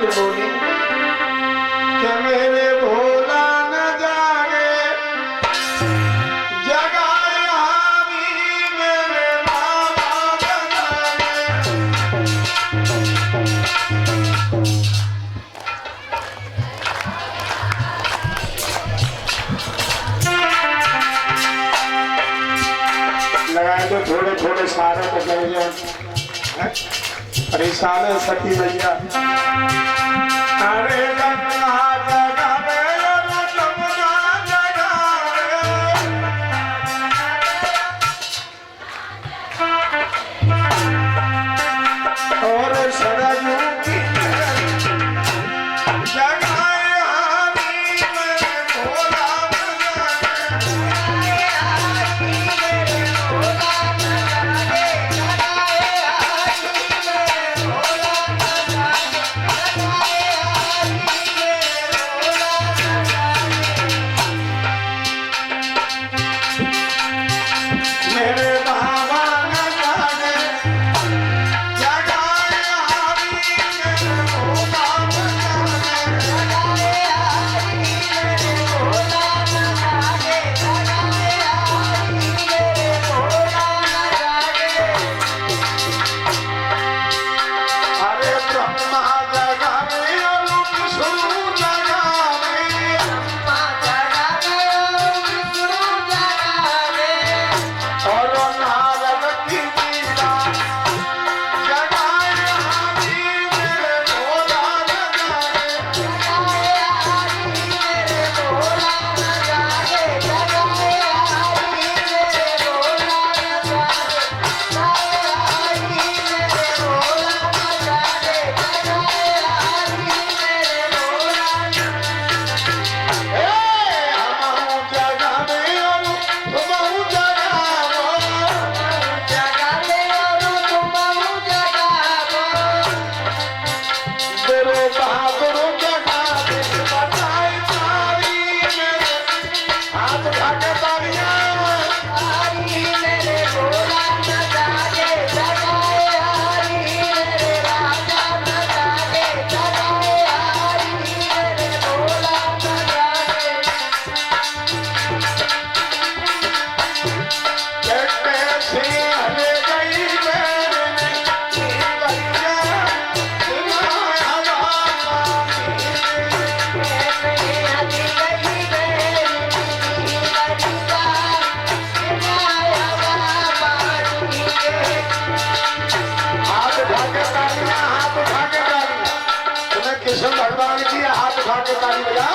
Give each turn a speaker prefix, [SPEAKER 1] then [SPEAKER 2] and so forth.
[SPEAKER 1] फिर बोली कि मेरे भोला न जागे जगाया भी मेरे बाबा जगाए। लगाए तो थोड़े थोड़े सारे को करेंगे परेशान है सखी भैया। अरे गंगा जगावे जमुना जगावे और सरयू की जगाए हारी मेरे भोला मेरे बाबा न जागे जगाए हारी मेरे भोला अरे ब्रह्मा जगावे और विष्णु जगावे और नारद की लीला जगाए हारी मेरे भोला हमहू जगावे और तुमहू जगावो तेरे बहादुर जगावे बताई तारी मेरे हाथ भागे तारियां कैसे हले गई मैंने भैया सुनाया बाबा हाथ भागे तालियां तुम्हें कृष्ण भगवान की हाथ भागे ताली बजा।